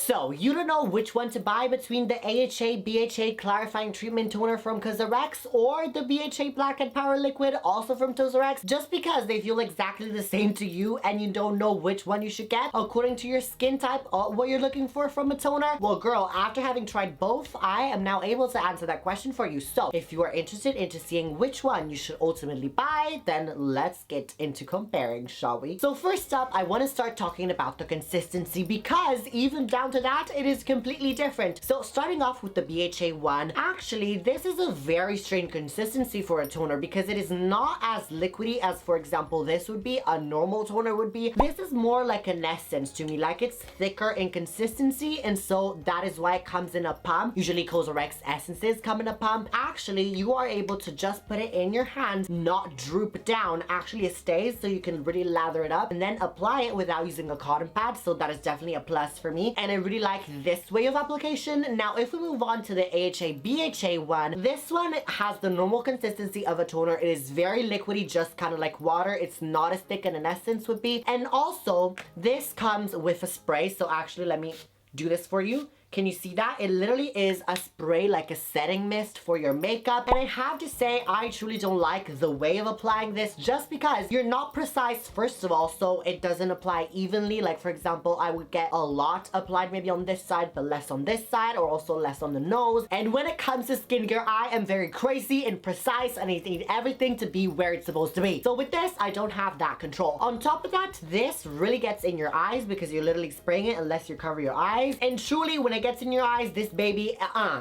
So, you don't know which one to buy between the AHA BHA Clarifying Treatment Toner from COSRX or the BHA Blackhead Power Liquid, also from COSRX, just because they feel exactly the same to you and you don't know which one you should get according to your skin type or what you're looking for from a toner? Well, girl, after having tried both, I am now able to answer that question for you. So, if you are interested into seeing which one you should ultimately buy, then let's get into comparing, shall we? So first up, I want to start talking about the consistency, because even down to that, it is completely different. So starting off with the BHA one, actually this is a very strange consistency for a toner because it is not as liquidy as, for example, this would be, a normal toner would be. This is more like an essence to me, like it's thicker in consistency, and so that is why it comes in a pump. Usually COSRX essences come in a pump. Actually, you are able to just put it in your hand, not droop down. Actually, it stays, so you can really lather it up and then apply it without using a cotton pad, so that is definitely a plus for me, and I really like this way of application. Now, if we move on to the AHA BHA one, this one has the normal consistency of a toner. It is very liquidy, just kind of like water. It's not as thick as an essence would be, and also this comes with a spray. So actually, let me do this for you. Can you see that? It literally is a spray, like a setting mist for your makeup. And I have to say, I truly don't like the way of applying this, just because you're not precise, first of all, so it doesn't apply evenly. Like, for example, I would get a lot applied maybe on this side, but less on this side, or also less on the nose. And when it comes to skincare, I am very crazy and precise, and I need everything to be where it's supposed to be. So with this, I don't have that control. On top of that, this really gets in your eyes because you're literally spraying it unless you cover your eyes. And truly, when it gets in your eyes, this baby,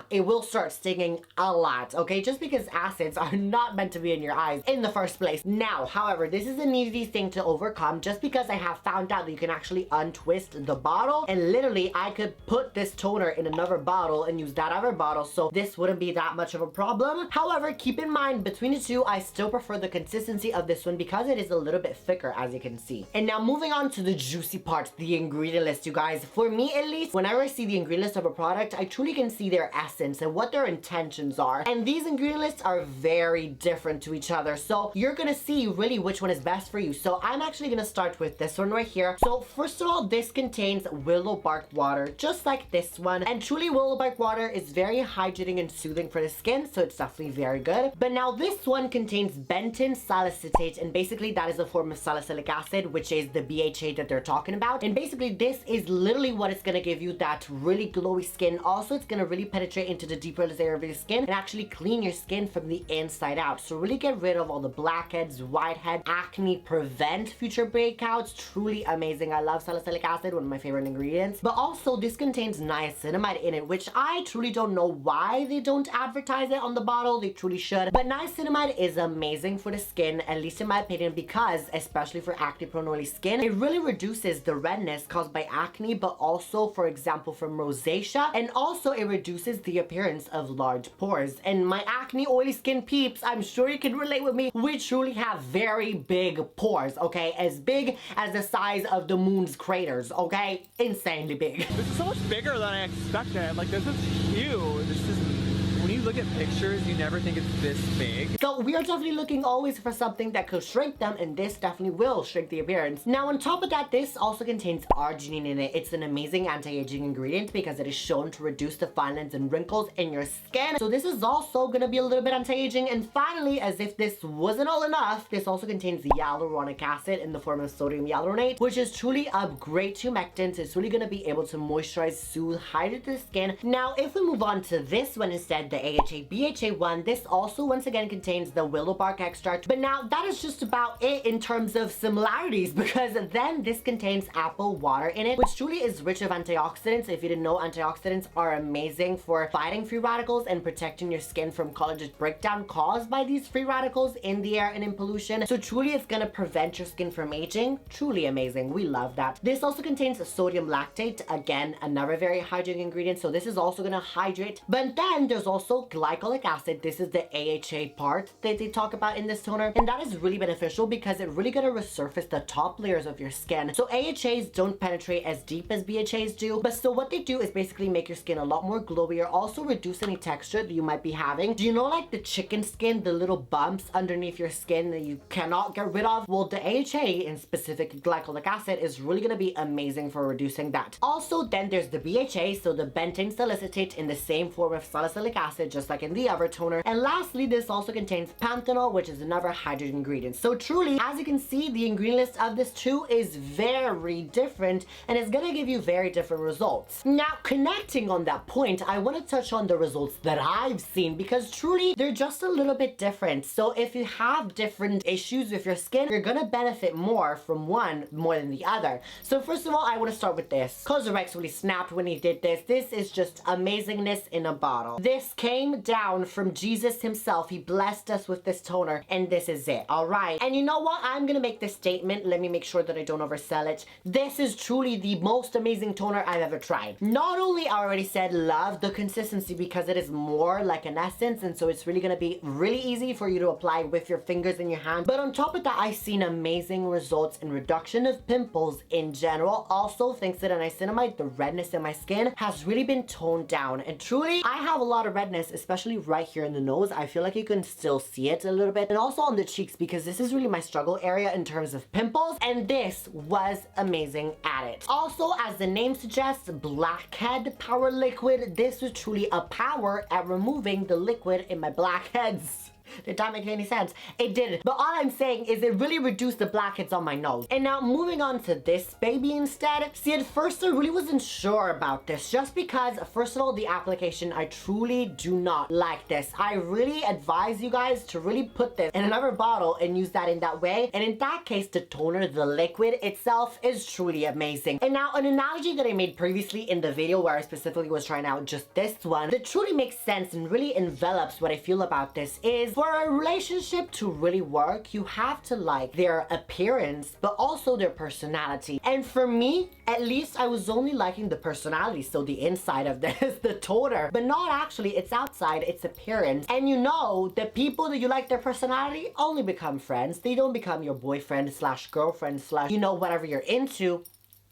it will start stinging a lot, okay? Just because acids are not meant to be in your eyes in the first place. Now, however, this is an easy thing to overcome, just because I have found out that you can actually untwist the bottle, and literally I could put this toner in another bottle and use that other bottle, so this wouldn't be that much of a problem. However, keep in mind, between the two, I still prefer the consistency of this one because it is a little bit thicker, as you can see. And now moving on to the juicy part, the ingredient list, you guys. For me, at least, whenever I see the ingredient list of a product, I truly can see their essence and what their intentions are. And these ingredient lists are very different to each other, so you're gonna see really which one is best for you. So I'm actually gonna start with this one right here. So first of all, this contains willow bark water, just like this one. And truly, willow bark water is very hydrating and soothing for the skin, so it's definitely very good. But now this one contains benton salicylic, and basically that is a form of salicylic acid, which is the BHA that they're talking about. And basically this is literally what is gonna give you that really glowy skin. Also, it's gonna really penetrate into the deeper layer of your skin and actually clean your skin from the inside out. So really get rid of all the blackheads, whitehead, acne, prevent future breakouts. Truly amazing. I love salicylic acid, one of my favorite ingredients. But also, this contains niacinamide in it, which I truly don't know why they don't advertise it on the bottle. They truly should. But niacinamide is amazing for the skin, at least in my opinion, because especially for acne prone oily skin, it really reduces the redness caused by acne, but also, for example, from rosacea. And also it reduces the appearance of large pores. And my acne oily skin peeps, I'm sure you can relate with me, we truly have very big pores, okay? As big as the size of the moon's craters, okay? Insanely big. This is so much bigger than I expected. Like, this is huge. This is, when you look at pictures, you never think it's this big. So we are definitely looking always for something that could shrink them, and this definitely will shrink the appearance. Now on top of that, this also contains arginine in it. It's an amazing anti-aging ingredient because it is shown to reduce the fine lines and wrinkles in your skin. So this is also gonna be a little bit anti-aging. And finally, as if this wasn't all enough, this also contains hyaluronic acid in the form of sodium hyaluronate, which is truly a great humectant. It's really gonna be able to moisturize, soothe, hydrate the skin. Now if we move on to this one instead, the AHA BHA one, this also once again contains the willow bark extract, but now that is just about it in terms of similarities, because then this contains apple water in it, which truly is rich of antioxidants. If you didn't know, antioxidants are amazing for fighting free radicals and protecting your skin from collagen breakdown caused by these free radicals in the air and in pollution. So truly it's gonna prevent your skin from aging. Truly amazing. We love that. This also contains sodium lactate, again another very hydrating ingredient, so this is also gonna hydrate. But then there's also also glycolic acid. This is the AHA part that they talk about in this toner, and that is really beneficial because it really gonna resurface the top layers of your skin. So AHAs don't penetrate as deep as BHAs do, but so what they do is basically make your skin a lot more glowier, also reduce any texture that you might be having. Do you know, like the chicken skin, the little bumps underneath your skin that you cannot get rid of? Well, the AHA, in specific glycolic acid, is really gonna be amazing for reducing that. Also, then there's the BHA, so the bentane salicylic in the same form of salicylic acid, just like in the other toner. And lastly, this also contains panthenol, which is another hydrogen ingredient. So truly, as you can see, the ingredient list of this too is very different, and it's gonna give you very different results. Now, connecting on that point, I want to touch on the results that I've seen, because truly they're just a little bit different. So if you have different issues with your skin, you're gonna benefit more from one more than the other. So first of all, I want to start with this. COSRX really snapped when he did this. This is just amazingness in a bottle. This came down from Jesus himself. He blessed us with this toner, and this is it. All right. And you know what? I'm gonna make this statement. Let me make sure that I don't oversell it. This is truly the most amazing toner I've ever tried. Not only I already said love the consistency because it is more like an essence, and so it's really gonna be really easy for you to apply with your fingers in your hand. But on top of that, I've seen amazing results in reduction of pimples in general. Also, thanks to the niacinamide, the redness in my skin has really been toned down. And truly, I have a lot of redness, especially right here in the nose. I feel like you can still see it a little bit. And also on the cheeks, because this is really my struggle area in terms of pimples. And this was amazing at it. Also, as the name suggests, Blackhead Power Liquid. This was truly a power at removing the liquid in my blackheads. Did that make any sense? It didn't. But all I'm saying is it really reduced the blackheads on my nose. And now moving on to this baby instead. See, at first I really wasn't sure about this, just because first of all, the application, I truly do not like this. I really advise you guys to really put this in another bottle and use that in that way. And in that case, the toner, the liquid itself, is truly amazing. And now an analogy that I made previously in the video where I specifically was trying out just this one, that truly makes sense and really envelops what I feel about this is, for a relationship to really work, you have to like their appearance, but also their personality. And for me, at least, I was only liking the personality, so the inside of this, the toner, but not actually its outside, its appearance. And you know, the people that you like their personality only become friends. They don't become your boyfriend slash girlfriend slash, you know, whatever you're into.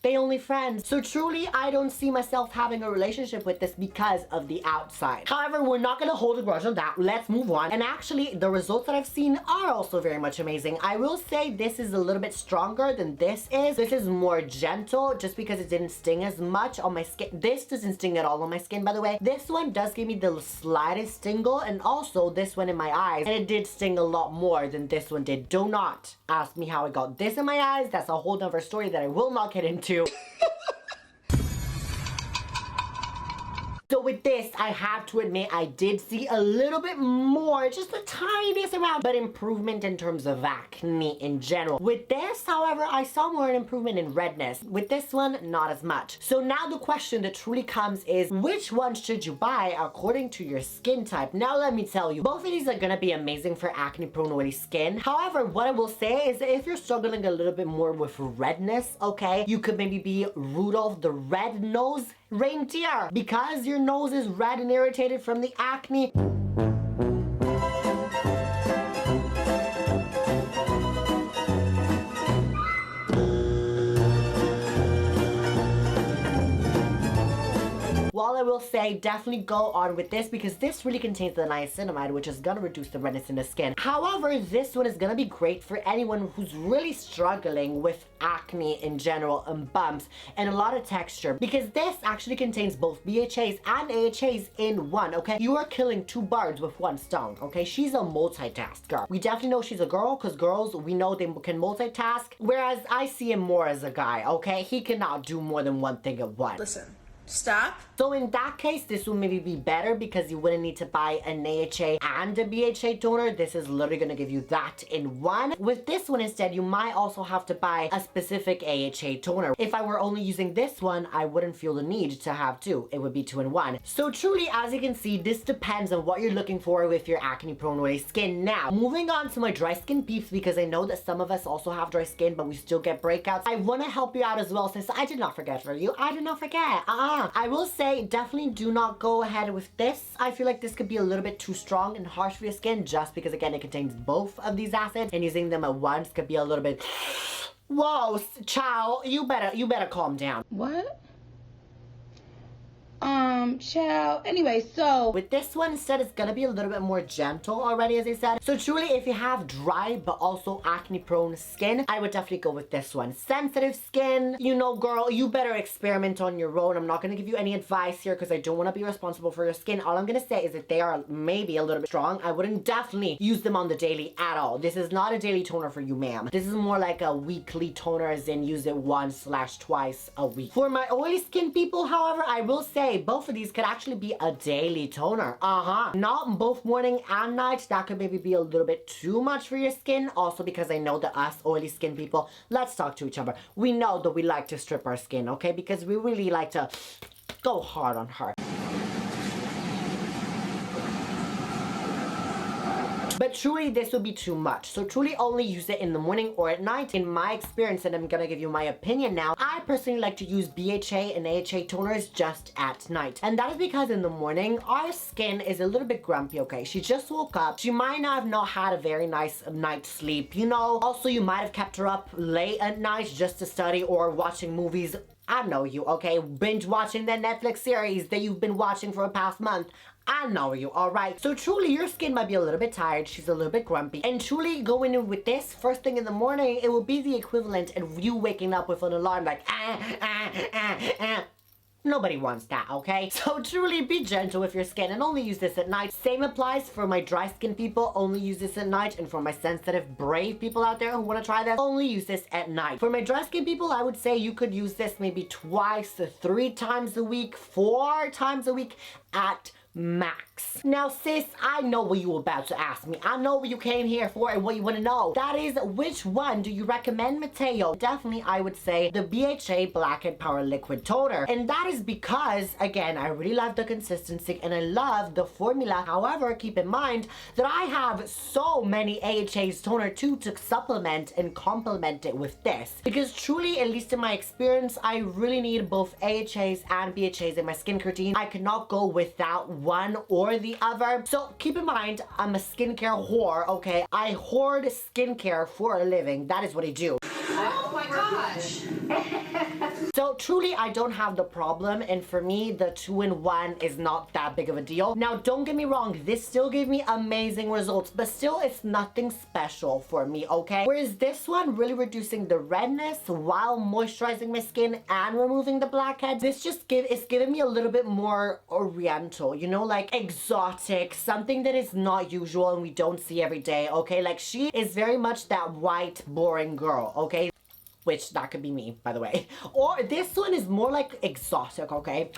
They only friends. So truly, I don't see myself having a relationship with this because of the outside. However, we're not gonna hold a grudge on that. Let's move on. And actually, the results that I've seen are also very much amazing. I will say this is a little bit stronger than this is. This is more gentle just because it didn't sting as much on my skin. This doesn't sting at all on my skin, by the way. This one does give me the slightest tingle, and also this one in my eyes. And it did sting a lot more than this one did. Do not ask me how I got this in my eyes. That's a whole nother story that I will not get into. So with this, I have to admit, I did see a little bit more, just the tiniest amount, but improvement in terms of acne in general. With this, however, I saw more an improvement in redness. With this one, not as much. So now the question that truly comes is, which one should you buy according to your skin type? Now let me tell you, both of these are gonna be amazing for acne-prone oily skin. However, what I will say is that if you're struggling a little bit more with redness, okay, you could maybe be Rudolph the Red-Nosed Reindeer, because your nose is red and irritated from the acne. While I will say definitely go on with this because this really contains the niacinamide, which is gonna reduce the redness in the skin. However, this one is gonna be great for anyone who's really struggling with acne in general and bumps and a lot of texture, because this actually contains both BHAs and AHAs in one, okay? You are killing two birds with one stone, okay? She's a multitasker. We definitely know she's a girl because girls, we know they can multitask, whereas I see him more as a guy, okay? He cannot do more than one thing at once. Listen. Stop. So in that case, this will maybe be better because you wouldn't need to buy an AHA and a BHA toner. This is literally going to give you that in one. With this one instead, you might also have to buy a specific AHA toner. If I were only using this one, I wouldn't feel the need to have two. It would be 2 in 1. So truly, as you can see, this depends on what you're looking for with your acne-prone oily skin. Now, moving on to my dry skin peeps, because I know that some of us also have dry skin, but we still get breakouts. I want to help you out as well, since I did not forget for you. I did not forget. I will say definitely do not go ahead with this. I feel like this could be a little bit too strong and harsh for your skin just because again it contains both of these acids and using them at once could be a little bit whoa, child, you better calm down. What? Child. Anyway, so with this one instead, it's gonna be a little bit more gentle already, as I said. So truly, if you have dry but also acne prone skin, I would definitely go with this one. Sensitive skin, you know, girl, you better experiment on your own. I'm not gonna give you any advice here because I don't want to be responsible for your skin. All I'm gonna say is that they are maybe a little bit strong. I wouldn't definitely use them on the daily at all. This is not a daily toner for you, ma'am. This is more like a weekly toner, as in use it once/twice a week. For my oily skin people, however, I will say both of these could actually be a daily toner. Not both morning and night. That could maybe be a little bit too much for your skin. Also because I know that us oily skin people, let's talk to each other. We know that we like to strip our skin, okay? Because we really like to go hard on her. But truly, this would be too much. So truly only use it in the morning or at night. In my experience, and I'm gonna give you my opinion now, I personally like to use BHA and AHA toners just at night. And that is because in the morning, our skin is a little bit grumpy, okay? She just woke up. She might not have not had a very nice night's sleep, you know? Also, you might have kept her up late at night just to study or watching movies. I know you, okay? Binge watching the Netflix series that you've been watching for the past month. I know you, alright? So truly, your skin might be a little bit tired, she's a little bit grumpy, and truly going in with this first thing in the morning, it will be the equivalent of you waking up with an alarm like, Nobody wants that, okay? So truly be gentle with your skin and only use this at night. Same applies for my dry skin people, only use this at night. And for my sensitive, brave people out there who want to try this, only use this at night. For my dry skin people, I would say you could use this maybe twice to 3 times a week, 4 times a week at max. Now sis, I know what you were about to ask me. I know what you came here for and what you want to know. That is, which one do you recommend, Mateo? Definitely I would say the BHA Blackhead Power Liquid Toner. And that is because, again, I really love the consistency and I love the formula. However, keep in mind that I have so many AHA's toner too to supplement and complement it with this. Because truly, at least in my experience, I really need both AHA's and BHA's in my skincare routine. I cannot go without one or the other. So keep in mind, I'm a skincare whore, okay? I hoard skincare for a living. That is what I do. oh my gosh. So truly, I don't have the problem, and for me, the 2-in-1 is not that big of a deal. Now, don't get me wrong, this still gave me amazing results, but still, it's nothing special for me, okay? Whereas this one, really reducing the redness while moisturizing my skin and removing the blackheads, this just is giving me a little bit more oriental, you know, like exotic, something that is not usual and we don't see every day, okay? Like, she is very much that white, boring girl, okay? Which, that could be me, by the way. Or this one is more like exotic, okay?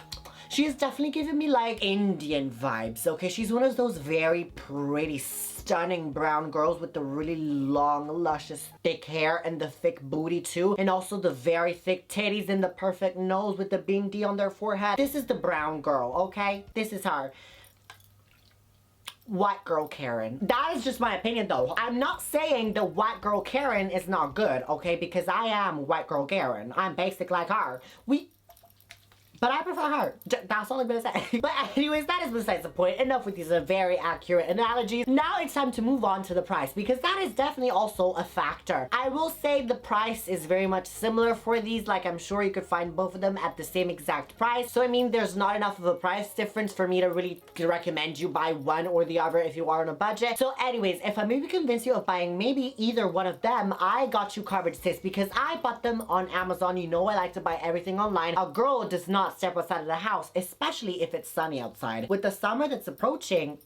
She's definitely giving me like Indian vibes, okay? She's one of those very pretty, stunning brown girls with the really long, luscious, thick hair and the thick booty too. And also the very thick titties and the perfect nose with the bindi on their forehead. This is the brown girl, okay? This is her. White girl Karen. That is just my opinion though. I'm not saying the white girl Karen is not good, okay? Because I am white girl Karen. I'm basic like her. But I prefer her. That's all I'm gonna say. But anyways, that is besides the point. Enough with these very accurate analogies. Now it's time to move on to the price, because that is definitely also a factor. I will say the price is very much similar for these. Like, I'm sure you could find both of them at the same exact price. So I mean, there's not enough of a price difference for me to really recommend you buy one or the other if you are on a budget. So anyways, if I maybe convince you of buying maybe either one of them, I got you covered, sis, because I bought them on Amazon. You know I like to buy everything online. A girl does not step outside of the house, especially if it's sunny outside. With the summer that's approaching,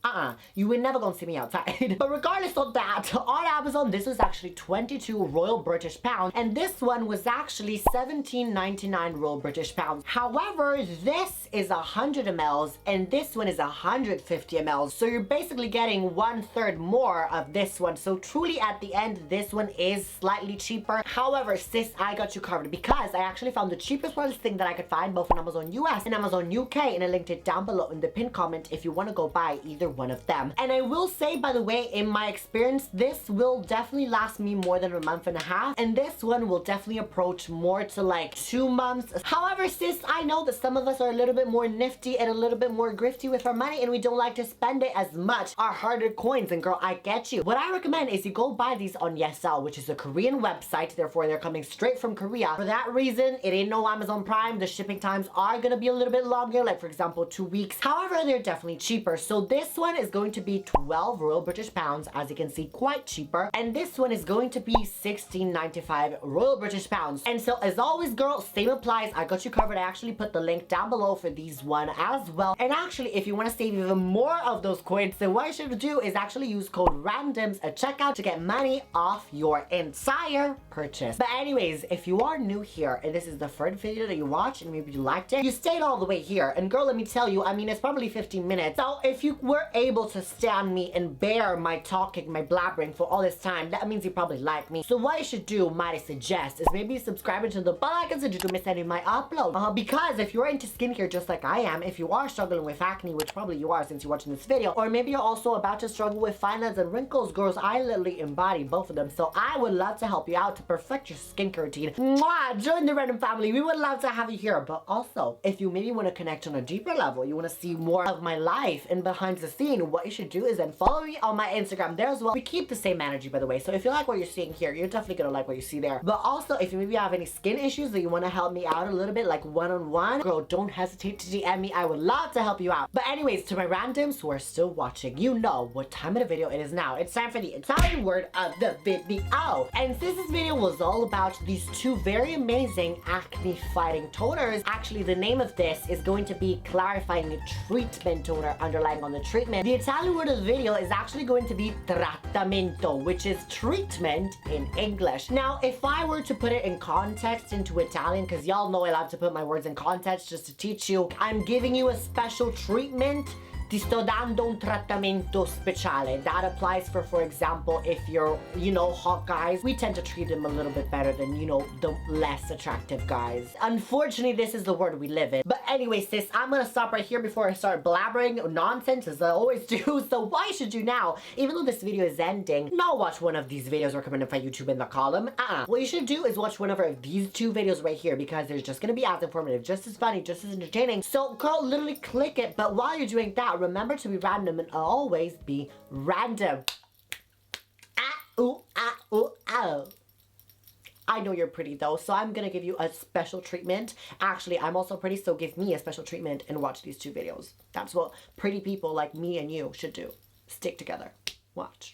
you would never gonna see me outside. But regardless of that, on Amazon, this was actually 22 Royal British pounds, and this one was actually 17.99 Royal British pounds. However, this is 100 mls, and this one is 150 mls. So you're basically getting 1/3 more of this one. So truly, at the end, this one is slightly cheaper. However, sis, I got you covered because I actually found the cheapest thing that I could find both on Amazon US and Amazon UK, and I linked it down below in the pinned comment if you want to go buy either one of them. And I will say, by the way, in my experience, this will definitely last me more than a month and a half, and this one will definitely approach more to like 2 months. However, sis, I know that some of us are a little bit more nifty and a little bit more grifty with our money, and we don't like to spend it as much, our harder coins, and girl, I get you. What I recommend is you go buy these on Yesel, which is a Korean website, therefore they're coming straight from Korea. For that reason, it ain't no Amazon Prime. The shipping times are gonna be a little bit longer, like for example 2 weeks. However, they're definitely cheaper. So this one is going to be 12 Royal British pounds, as you can see, quite cheaper, and this one is going to be 16.95 Royal British pounds. And so as always, girl, same applies. I got you covered. I actually put the link down below for these one as well. And actually, if you want to save even more of those coins, then what you should do is actually use code RANDOMS at checkout to get money off your entire purchase. But anyways, if you are new here and this is the first video that you watch and maybe you liked it, you stayed all the way here, and girl, let me tell you, I mean, it's probably 15 minutes. So if you were able to stand me and bear my talking, my blabbering for all this time, that means you probably like me. So what you should do, might I suggest, is maybe subscribing to the bell icon so you don't miss any of my uploads. Because if you're into skincare just like I am, if you are struggling with acne, which probably you are since you're watching this video, or maybe you're also about to struggle with fine lines and wrinkles, girls, I literally embody both of them. So I would love to help you out to perfect your skincare routine. Mwah! Join the Random family. We would love to have you here. But also, if you maybe want to connect on a deeper level, you want to see more of my life and behind the scene, what you should do is then follow me on my Instagram there as well. We keep the same energy, by the way. So if you like what you're seeing here, you're definitely gonna like what you see there. But also, if you maybe have any skin issues that you want to help me out a little bit, like one-on-one, girl, don't hesitate to DM me. I would love to help you out. But anyways, to my randoms who are still watching, you know what time of the video it is now. It's time for the Italian word of the video. And since this video was all about these two very amazing acne fighting toners, actually the name of this is going to be clarifying treatment toner underlying on the treatment. The Italian word of the video is actually going to be trattamento, which is treatment in English. Now, if I were to put it in context into Italian, because y'all know I love to put my words in context just to teach you, I'm giving you a special treatment. Ti sto dando un trattamento speciale. That applies for example, if you're, you know, hot guys, we tend to treat them a little bit better than, you know, the less attractive guys. Unfortunately, this is the world we live in. But anyway, sis, I'm gonna stop right here before I start blabbering nonsense, as I always do. So what you should do now, even though this video is ending, not watch one of these videos recommended by YouTube in the column. What you should do is watch one of these two videos right here, because they're just gonna be as informative, just as funny, just as entertaining. So girl, literally click it. But while you're doing that, remember to be random and always be random. Ooh, ooh, ow. I know you're pretty though, so I'm gonna give you a special treatment. Actually, I'm also pretty, so give me a special treatment and watch these two videos. That's what pretty people like me and you should do. Stick together. Watch.